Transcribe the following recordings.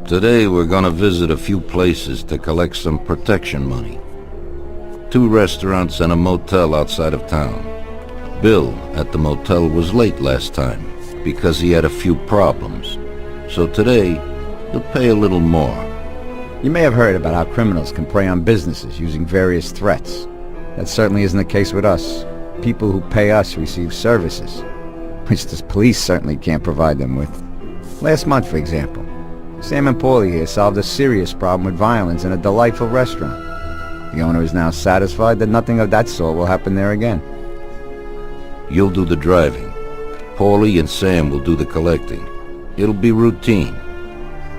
Today we're gonna visit a few places to collect some protection money. 2 restaurants and a motel outside of town. Bill at the motel was late last time because he had a few problems. So today, he'll pay a little more. You may have heard about how criminals can prey on businesses using various threats. That certainly isn't the case with us. People who pay us receive services, which the police certainly can't provide them with. Last month, for example, Sam and Paulie here solved a serious problem with violence in a delightful restaurant. The owner is now satisfied that nothing of that sort will happen there again. You'll do the driving. Paulie and Sam will do the collecting. It'll be routine.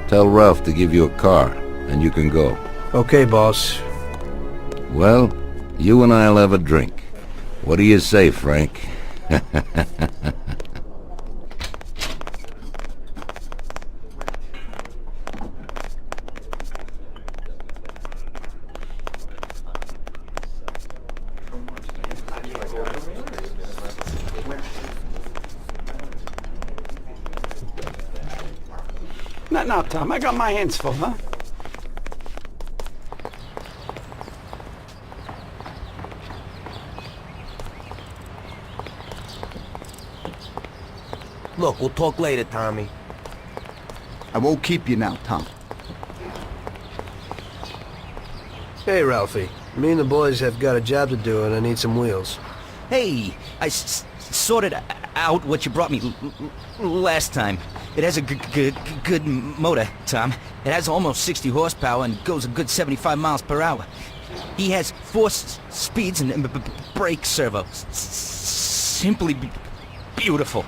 Tell Ralph to give you a car, and you can go. Okay, boss. Well, you and I'll have a drink. What do you say, Frank? Not now, Tom. I got my hands full, huh? Look, we'll talk later, Tommy. I won't keep you now, Tom. Hey, Ralphie. Me and the boys have got a job to do, and I need some wheels. Hey, I sorted out what you brought me last time. It has a good motor, Tom. It has almost 60 horsepower and goes a good 75 miles per hour. He has 4 speeds and brake servo. Simply beautiful.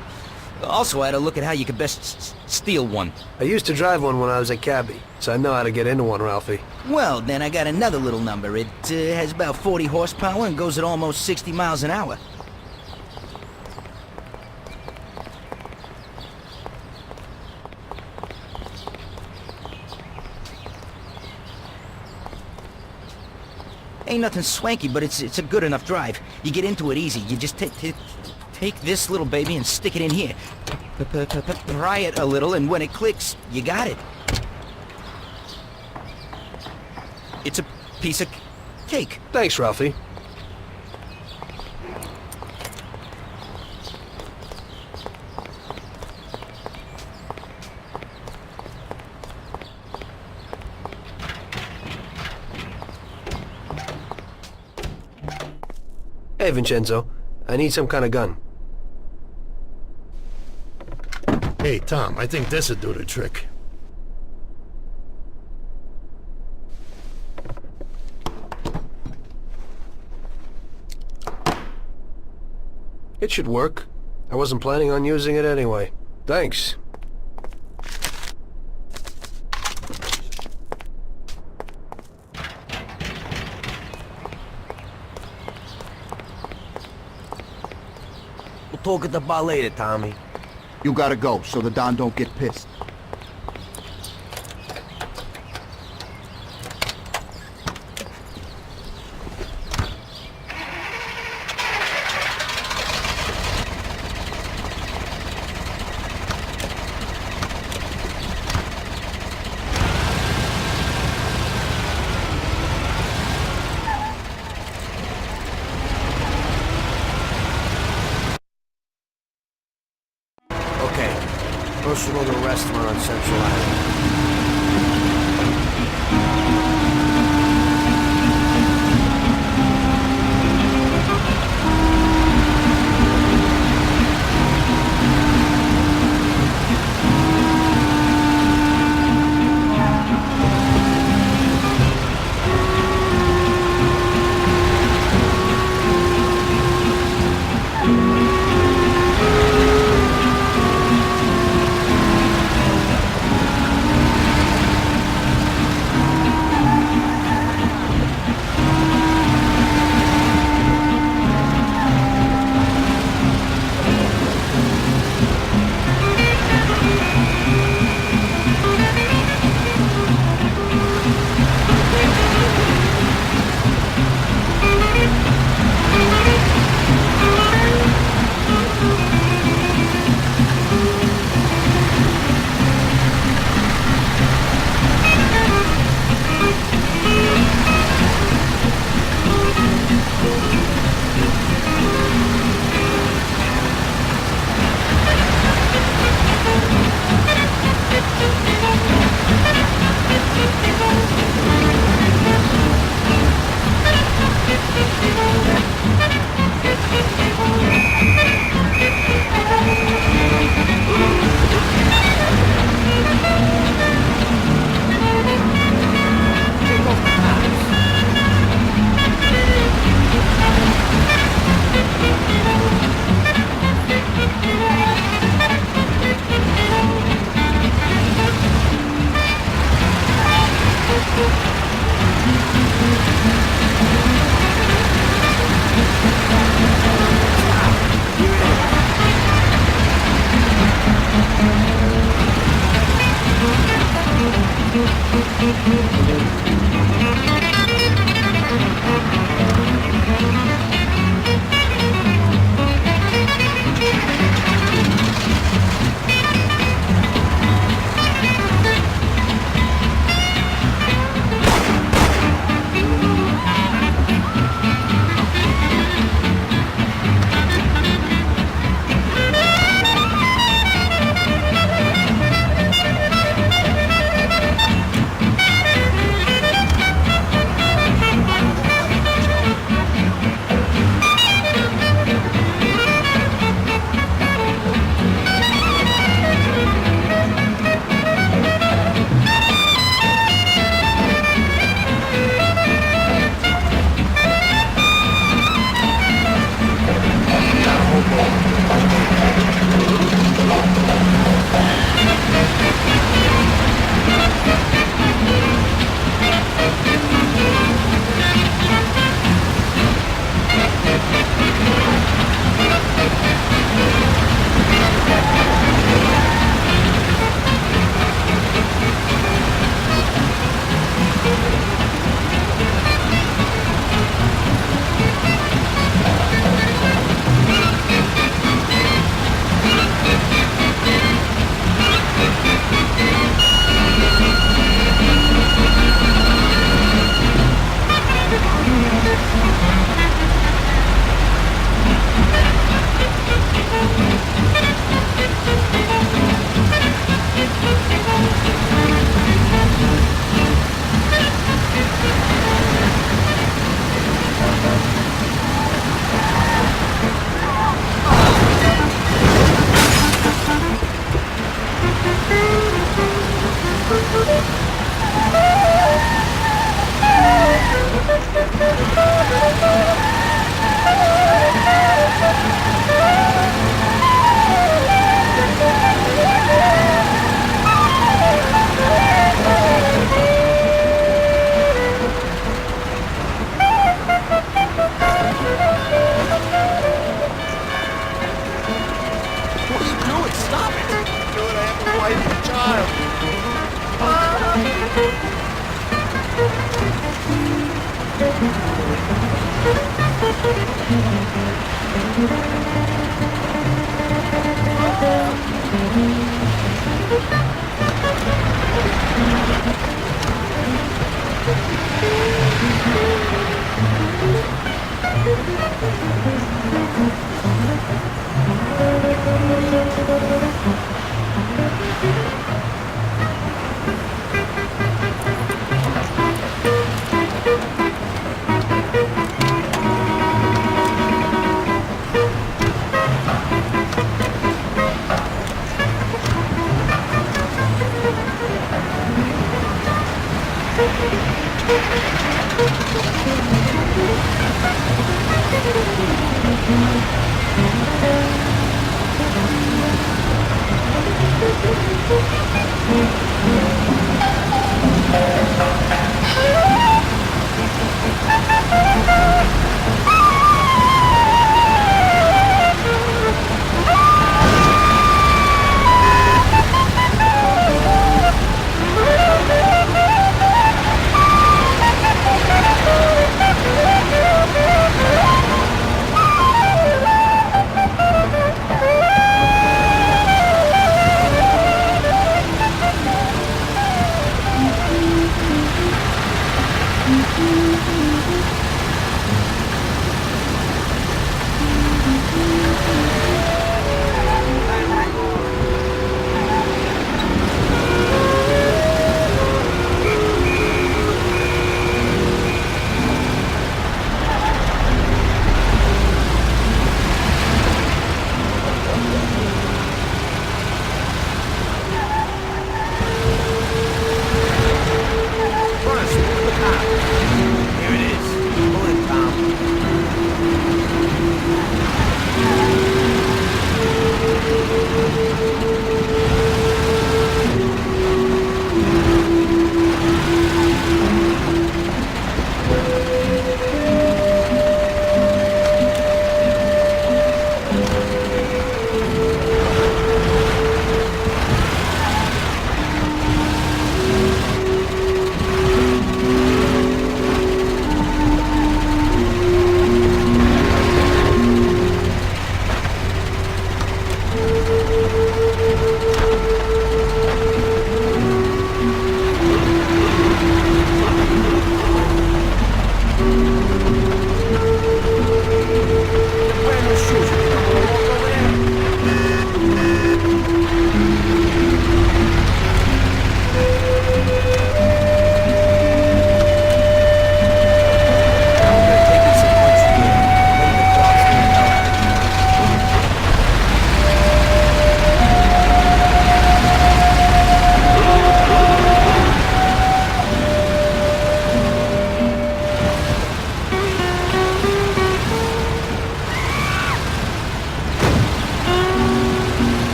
Also, I had a look at how you could best steal one. I used to drive one when I was a cabbie, so I know how to get into one, Ralphie. Well, then I got another little number. It has about 40 horsepower and goes at almost 60 miles an hour. Ain't nothing swanky, but it's a good enough drive. You get into it easy. You just take this little baby and stick it in here. Pry it a little, and when it clicks, you got it. It's a piece of cake. Thanks, Ralphie. Hey, Vincenzo. I need some kind of gun. Hey, Tom, I think this'll do the trick. It should work. I wasn't planning on using it anyway. Thanks. We'll talk at the bar later, Tommy. You gotta go, so the Don don't get pissed. First we'll go to a restaurant on Central Island. do it. I have a wife and child.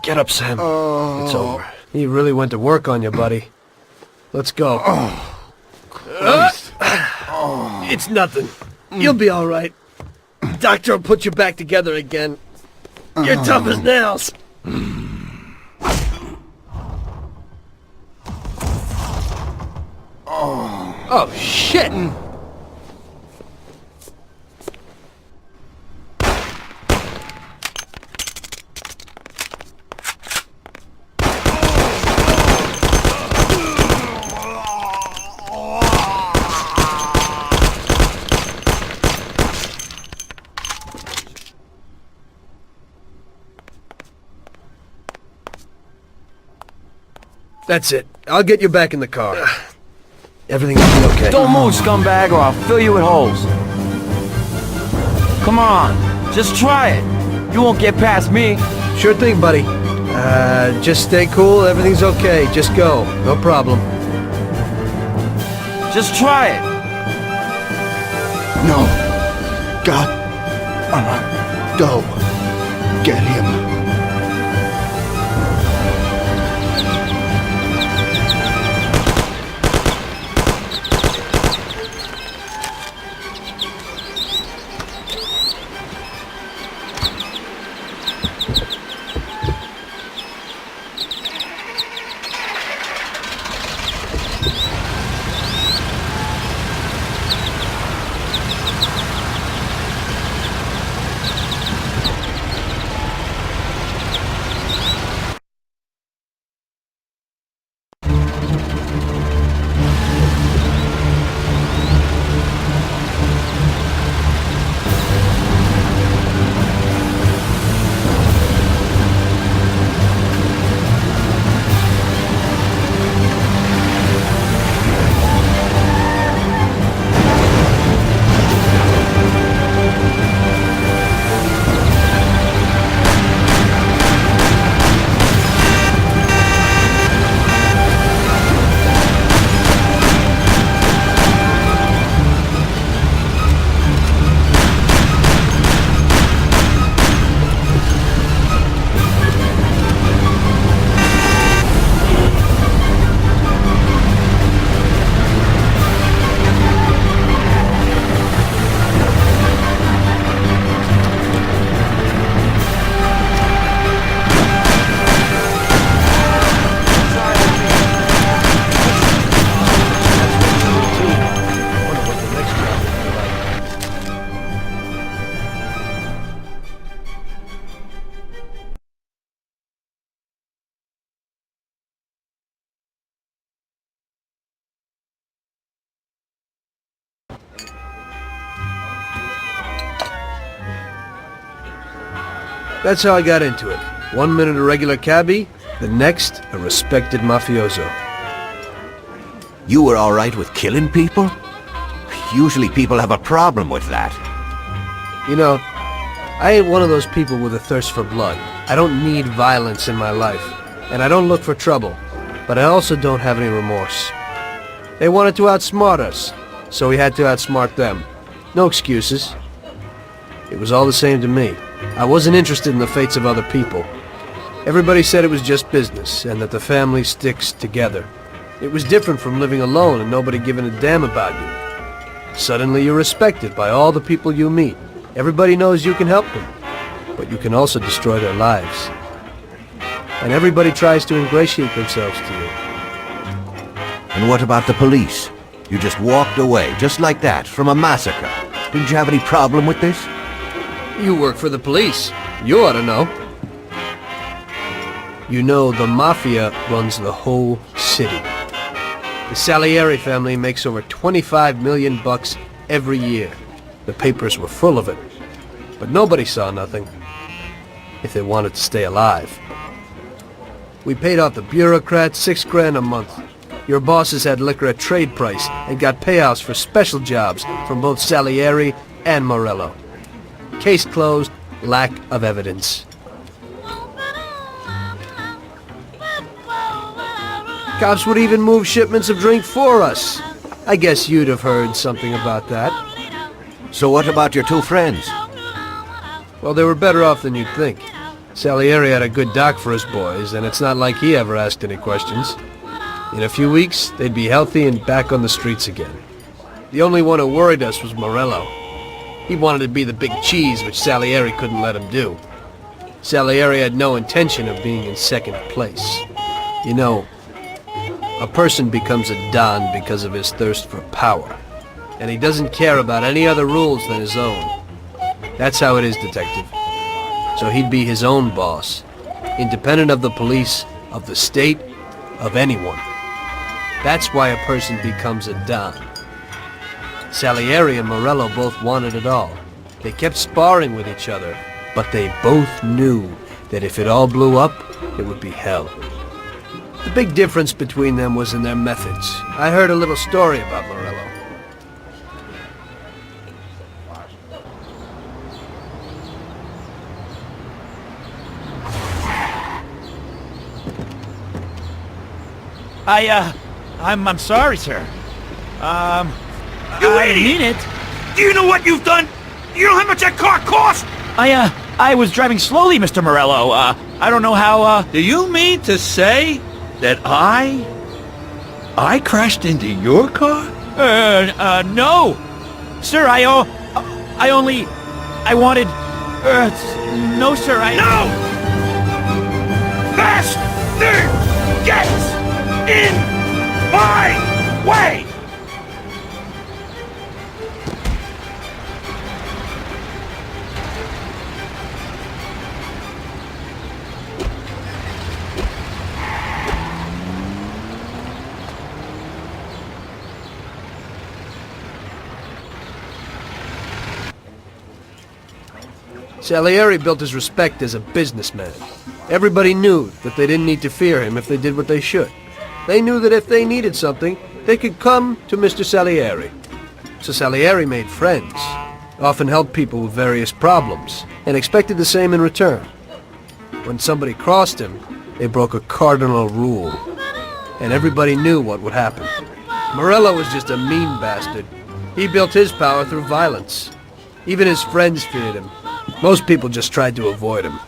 Get up, Sam. It's over. He really went to work on you, buddy. Let's go. It's nothing. You'll be all right. Doctor will put you back together again. You're tough as nails. Oh, shit! That's it. I'll get you back in the car. Everything will be okay. Don't move, scumbag, or I'll fill you with holes. Come on, just try it. You won't get past me. Sure thing, buddy. Just stay cool. Everything's okay. Just go. No problem. Just try it. No. God. Go. Get him. That's how I got into it. 1 minute a regular cabbie, the next a respected mafioso. You were all right with killing people? Usually people have a problem with that. You know, I ain't one of those people with a thirst for blood. I don't need violence in my life, and I don't look for trouble, but I also don't have any remorse. They wanted to outsmart us, so we had to outsmart them. No excuses. It was all the same to me. I wasn't interested in the fates of other people. Everybody said it was just business, and that the family sticks together. It was different from living alone and nobody giving a damn about you. Suddenly you're respected by all the people you meet. Everybody knows you can help them, but you can also destroy their lives. And everybody tries to ingratiate themselves to you. And what about the police? You just walked away, just like that, from a massacre. Didn't you have any problem with this? You work for the police. You ought to know. You know, the Mafia runs the whole city. The Salieri family makes over 25 million bucks every year. The papers were full of it. But nobody saw nothing. If they wanted to stay alive. We paid off the bureaucrats $6 grand a month. Your bosses had liquor at trade price and got payouts for special jobs from both Salieri and Morello. Case closed, lack of evidence. Cops would even move shipments of drink for us. I guess you'd have heard something about that. So what about your two friends? Well, they were better off than you'd think. Salieri had a good doc for his boys, and it's not like he ever asked any questions. In a few weeks, they'd be healthy and back on the streets again. The only one who worried us was Morello. He wanted to be the big cheese, which Salieri couldn't let him do. Salieri had no intention of being in second place. You know, a person becomes a Don because of his thirst for power, and he doesn't care about any other rules than his own. That's how it is, Detective. So he'd be his own boss, independent of the police, of the state, of anyone. That's why a person becomes a Don. Salieri and Morello both wanted it all. They kept sparring with each other, but they both knew that if it all blew up, it would be hell. The big difference between them was in their methods. I heard a little story about Morello. I'm sorry, sir. You I idiot! mean it. Do you know what you've done? You know how much that car cost? I was driving slowly, Mr. Morello. I don't know how, Do you mean to say that I crashed into your car? no. Sir, I wanted, no, sir, No! Faster! Get in my way! Salieri built his respect as a businessman. Everybody knew that they didn't need to fear him if they did what they should. They knew that if they needed something, they could come to Mr. Salieri. So Salieri made friends, often helped people with various problems, and expected the same in return. When somebody crossed him, they broke a cardinal rule, and everybody knew what would happen. Morello was just a mean bastard. He built his power through violence. Even his friends feared him. Most people just tried to avoid him.